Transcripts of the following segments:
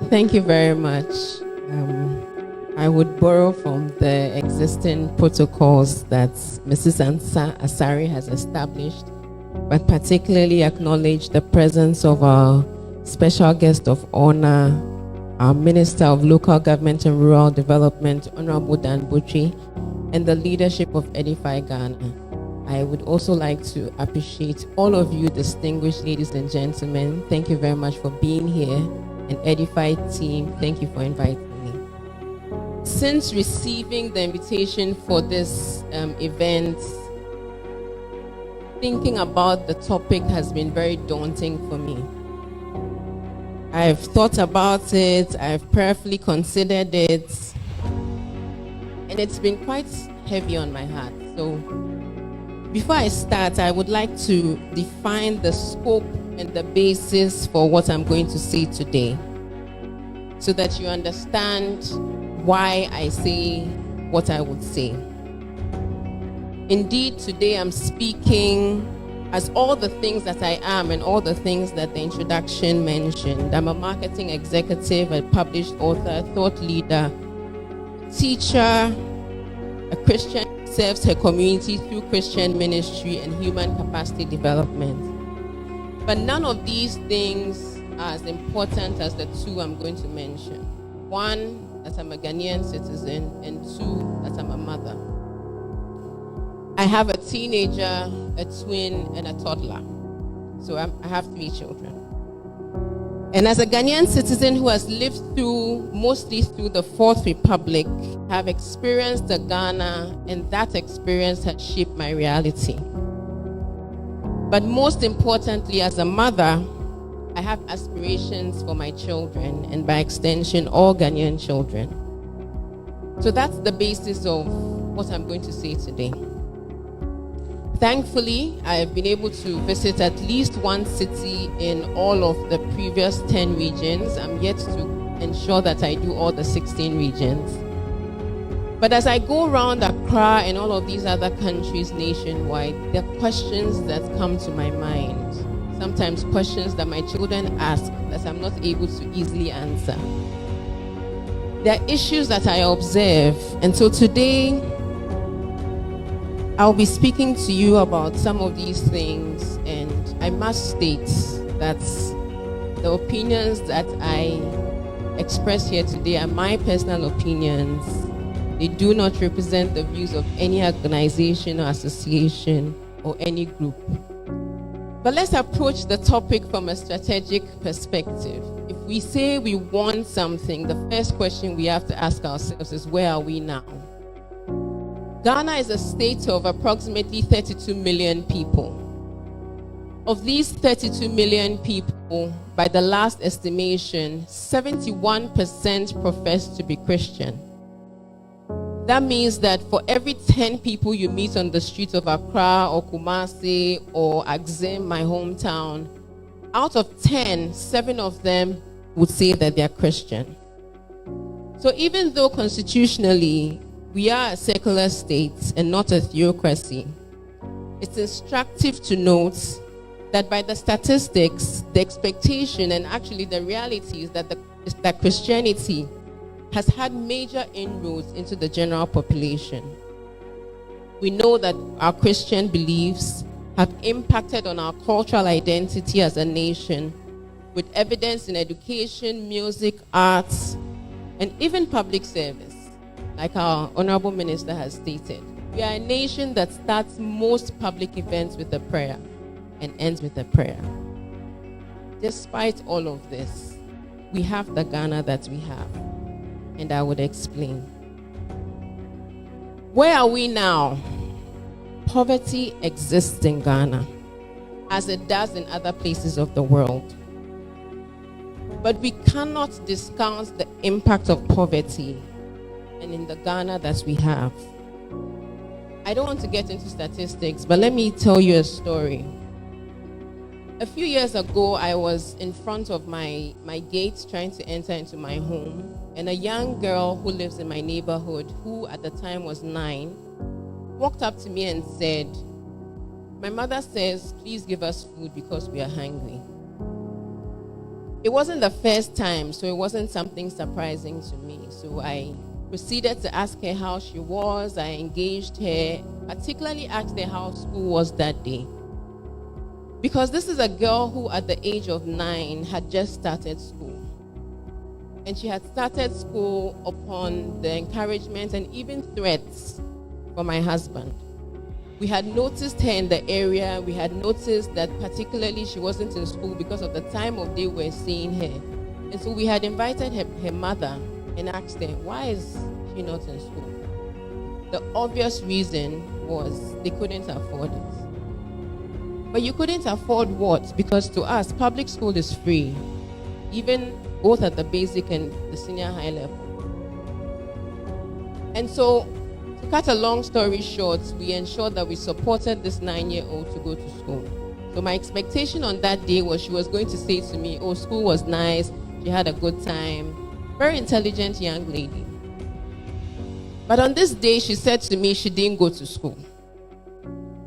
Thank you very much. I would borrow from the existing protocols that Mrs. Asari has established, but particularly acknowledge the presence of our special guest of honor, our Minister of Local Government and Rural Development, Honorable Dan Butchie, and the leadership of Edify Ghana. I would also like to appreciate all of you, distinguished ladies and gentlemen. Thank you very much for being here. And Edify team, thank you for inviting me. Since receiving the invitation for this event, thinking about the topic has been very daunting for me. I've thought about it, I've prayerfully considered it, and it's been quite heavy on my heart. So before I start, I would like to define the scope and the basis for what I'm going to say today, so that you understand why I say what I would say. Indeed, today I'm speaking as all the things that I am and all the things that the introduction mentioned. I'm a marketing executive, a published author, thought leader, teacher, a Christian who serves her community through Christian ministry and human capacity development. But none of these things are as important as the two I'm going to mention. One, that I'm a Ghanaian citizen, and two, that I'm a mother. I have a teenager, a twin, and a toddler. So I have 3 children. And as a Ghanaian citizen who has lived mostly through the Fourth Republic, I have experienced the Ghana, and that experience has shaped my reality. But most importantly, as a mother, I have aspirations for my children, and by extension, all Ghanaian children. So that's the basis of what I'm going to say today. Thankfully, I have been able to visit at least one city in all of the previous 10 regions. I'm yet to ensure that I do all the 16 regions. But as I go around Accra and all of these other countries nationwide, there are questions that come to my mind. Sometimes questions that my children ask that I'm not able to easily answer. There are issues that I observe. And so today, I'll be speaking to you about some of these things. And I must state that the opinions that I express here today are my personal opinions. They do not represent the views of any organization or association or any group. But let's approach the topic from a strategic perspective. If we say we want something, the first question we have to ask ourselves is, where are we now? Ghana is a state of approximately 32 million people. Of these 32 million people, by the last estimation, 71% profess to be Christian. That means that for every 10 people you meet on the streets of Accra or Kumasi or Axim, my hometown, out of 10, 7 of them would say that they are Christian. So even though constitutionally we are a secular state and not a theocracy, it's instructive to note that by the statistics, the expectation and actually the reality is that Christianity has had major inroads into the general population. We know that our Christian beliefs have impacted on our cultural identity as a nation, with evidence in education, music, arts, and even public service, like our Honorable Minister has stated. We are a nation that starts most public events with a prayer and ends with a prayer. Despite all of this, we have the Ghana that we have. And I would explain. Where are we now? Poverty exists in Ghana, as it does in other places of the world. But we cannot discount the impact of poverty and in the Ghana that we have. I don't want to get into statistics, but let me tell you a story. A few years ago, I was in front of my gate trying to enter into my home, and a young girl who lives in my neighborhood, who at the time was 9, walked up to me and said, "My mother says, please give us food because we are hungry." It wasn't the first time, so it wasn't something surprising to me. So I proceeded to ask her how she was. I engaged her, particularly asked her how school was that day. Because this is a girl who at the age of 9 had just started school. And she had started school upon the encouragement and even threats from my husband. We had noticed her in the area. We had noticed that particularly she wasn't in school because of the time of day we're seeing her. And so we had invited her mother and asked her, why is she not in school? The obvious reason was they couldn't afford it. But you couldn't afford what? Because to us, public school is free, even both at the basic and the senior high level. And so, to cut a long story short, we ensured that we supported this 9-year-old to go to school. So my expectation on that day was she was going to say to me, oh, school was nice, she had a good time. Very intelligent young lady. But on this day, she said to me she didn't go to school.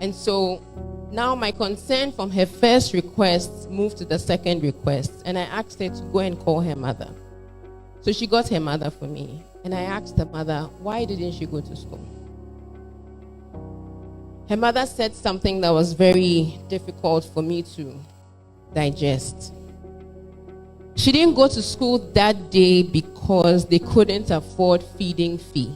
And so now my concern from her first request moved to the second request, and I asked her to go and call her mother. So she got her mother for me, and I asked the mother, why didn't she go to school? Her mother said something that was very difficult for me to digest. She didn't go to school that day because they couldn't afford feeding fee.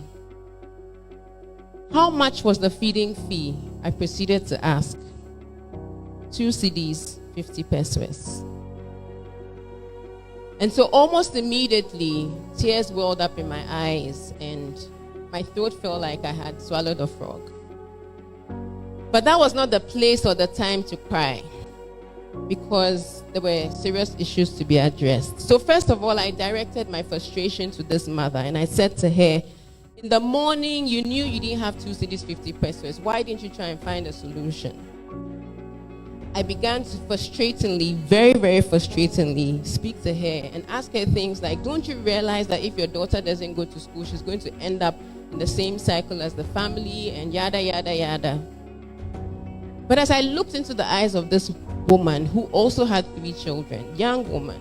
How much was the feeding fee? I proceeded to ask. 2 cedis, 50 pesos. And so almost immediately, tears welled up in my eyes and my throat felt like I had swallowed a frog. But that was not the place or the time to cry, because there were serious issues to be addressed. So first of all, I directed my frustration to this mother, and I said to her, in the morning, you knew you didn't have 2 cedis, 50 pesos. Why didn't you try and find a solution? I began to frustratingly, very, very frustratingly, speak to her and ask her things like, don't you realize that if your daughter doesn't go to school, she's going to end up in the same cycle as the family and yada, yada, yada. But as I looked into the eyes of this woman who also had 3 children, young woman,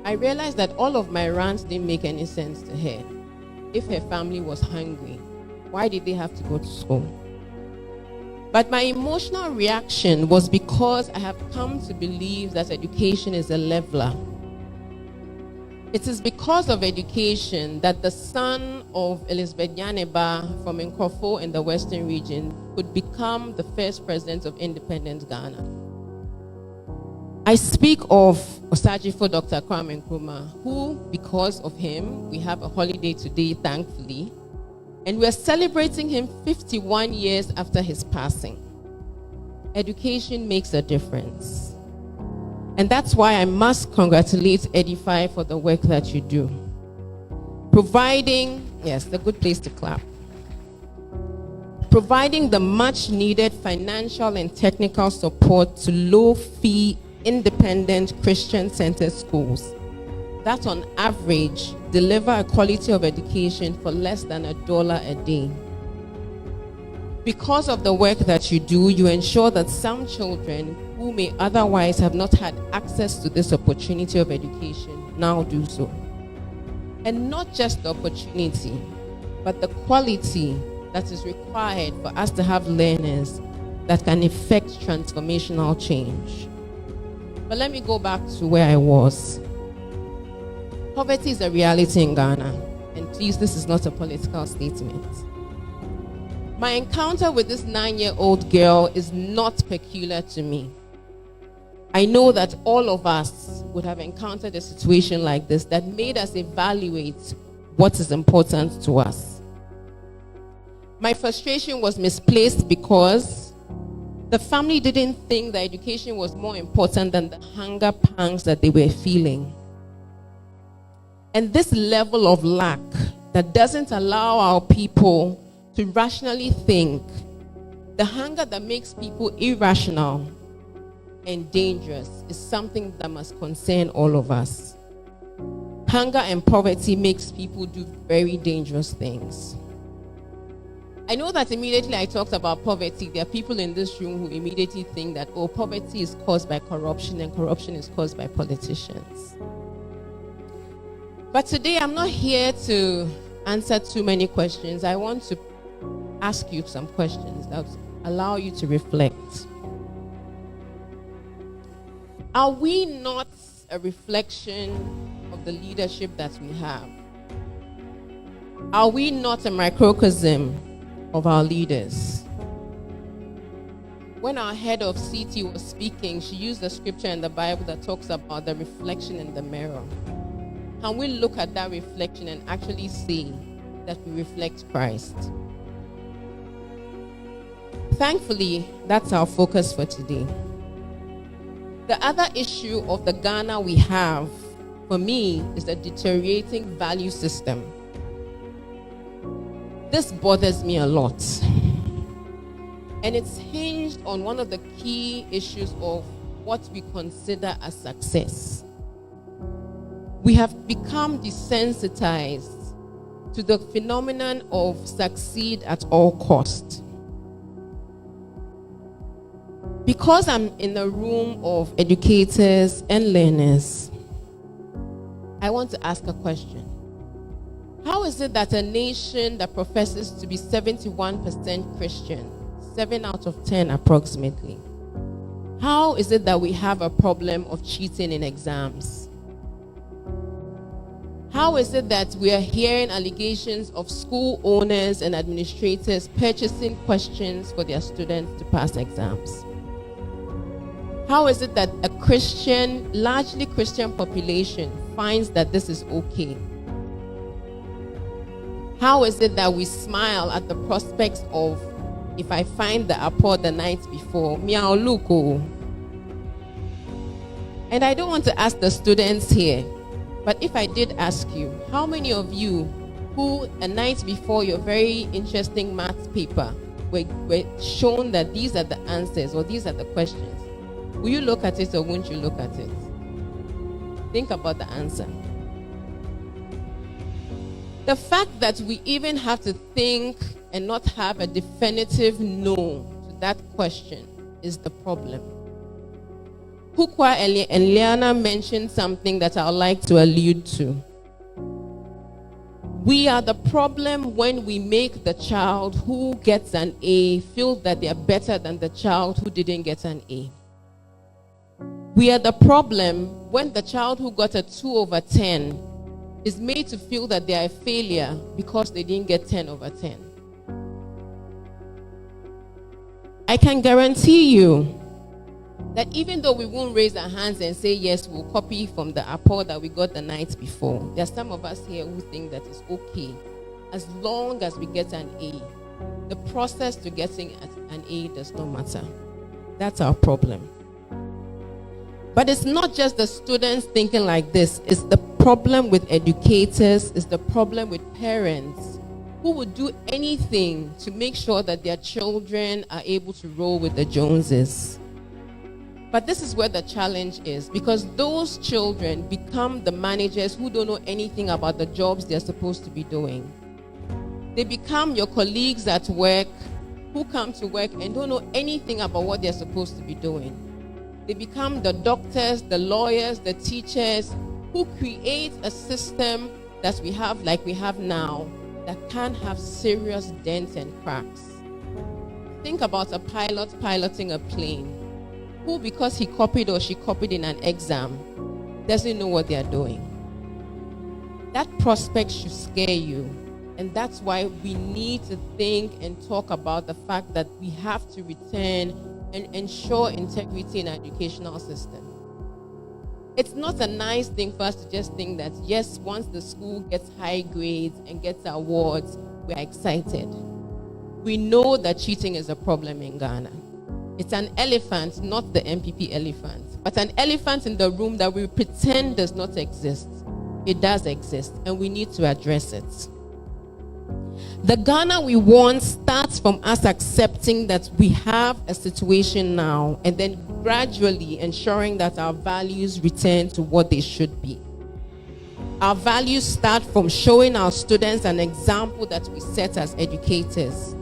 I realized that all of my rants didn't make any sense to her. If her family was hungry, why did they have to go to school? But my emotional reaction was because I have come to believe that education is a leveler. It is because of education that the son of Elizabeth Nyaneba from Nkrofo in the Western region could become the first president of independent Ghana. I speak of Osajifo Dr. Kwame Nkrumah, who, because of him, we have a holiday today, thankfully, and we're celebrating him 51 years after his passing. Education makes a difference. And that's why I must congratulate Edify for the work that you do. Providing, yes, a good place to clap. Providing the much needed financial and technical support to low-fee, independent Christian-centered schools that on average deliver a quality of education for less than $1 a day. Because of the work that you do, you ensure that some children who may otherwise have not had access to this opportunity of education now do so. And not just the opportunity, but the quality that is required for us to have learners that can effect transformational change. But let me go back to where I was. Poverty is a reality in Ghana, and please, this is not a political statement. My encounter with this 9-year-old girl is not peculiar to me. I know that all of us would have encountered a situation like this that made us evaluate what is important to us. My frustration was misplaced because the family didn't think that education was more important than the hunger pangs that they were feeling. And this level of lack that doesn't allow our people to rationally think, the hunger that makes people irrational and dangerous, is something that must concern all of us. Hunger and poverty makes people do very dangerous things. I know that immediately I talked about poverty, there are people in this room who immediately think that, oh, poverty is caused by corruption and corruption is caused by politicians. But today I'm not here to answer too many questions. I want to ask you some questions that allow you to reflect. Are we not a reflection of the leadership that we have? Are we not a microcosm of our leaders? When our head of CT was speaking, she used a scripture in the Bible that talks about the reflection in the mirror. Can we look at that reflection and actually see that we reflect Christ? Thankfully, that's our focus for today. The other issue of the Ghana we have, for me, is the deteriorating value system. This bothers me a lot. And it's hinged on one of the key issues of what we consider as success. We have become desensitized to the phenomenon of succeed at all cost. Because I'm in a room of educators and learners, I want to ask a question. How is it that a nation that professes to be 71% Christian, 7 out of 10 approximately, how is it that we have a problem of cheating in exams? How is it that we are hearing allegations of school owners and administrators purchasing questions for their students to pass exams? How is it that a Christian, largely Christian population finds that this is okay? How is it that we smile at the prospects of, if I find the apple the night before, meow look, oh. And I don't want to ask the students here, but if I did ask you, how many of you who a night before your very interesting math paper were shown that these are the answers or these are the questions, will you look at it or won't you look at it? Think about the answer. The fact that we even have to think and not have a definitive no to that question is the problem. Kukwa and Liana mentioned something that I would like to allude to. We are the problem when we make the child who gets an A feel that they are better than the child who didn't get an A. We are the problem when the child who got a 2 over 10 is made to feel that they are a failure because they didn't get 10 over 10. I can guarantee you that even though we won't raise our hands and say, yes, we'll copy from the apple that we got the night before, there are some of us here who think that it's okay as long as we get an A. The process to getting an A does not matter. That's our problem. But it's not just the students thinking like this. It's the problem with educators. It's the problem with parents who would do anything to make sure that their children are able to roll with the Joneses. But this is where the challenge is, because those children become the managers who don't know anything about the jobs they're supposed to be doing. They become your colleagues at work who come to work and don't know anything about what they're supposed to be doing. They become the doctors, the lawyers, the teachers who create a system that we have, like we have now, that can have serious dents and cracks. Think about a pilot piloting a plane who, because he copied or she copied in an exam, doesn't know what they are doing. That prospect should scare you. And that's why we need to think and talk about the fact that we have to return and ensure integrity in our educational system. It's not a nice thing for us to just think that, yes, once the school gets high grades and gets awards, we're excited. We know that cheating is a problem in Ghana. It's an elephant, not the MPP elephant, but an elephant in the room that we pretend does not exist. It does exist, and we need to address it. The Ghana we want starts from us accepting that we have a situation now and then gradually ensuring that our values return to what they should be. Our values start from showing our students an example that we set as educators.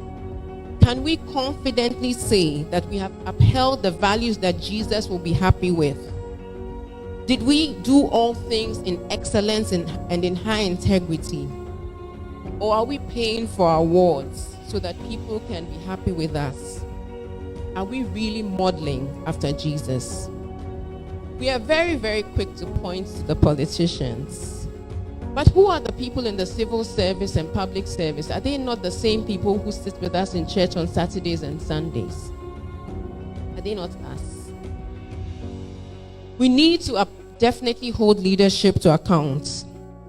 Can we confidently say that we have upheld the values that Jesus will be happy with? Did we do all things in excellence and in high integrity? Or are we paying for our awards so that people can be happy with us? Are we really modeling after Jesus? We are very, very quick to point to the politicians. But who are the people in the civil service and public service? Are they not the same people who sit with us in church on Saturdays and Sundays? Are they not us? We need to definitely hold leadership to account.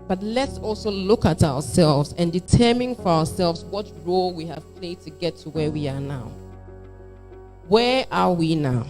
But let's also look at ourselves and determine for ourselves what role we have played to get to where we are now. Where are we now?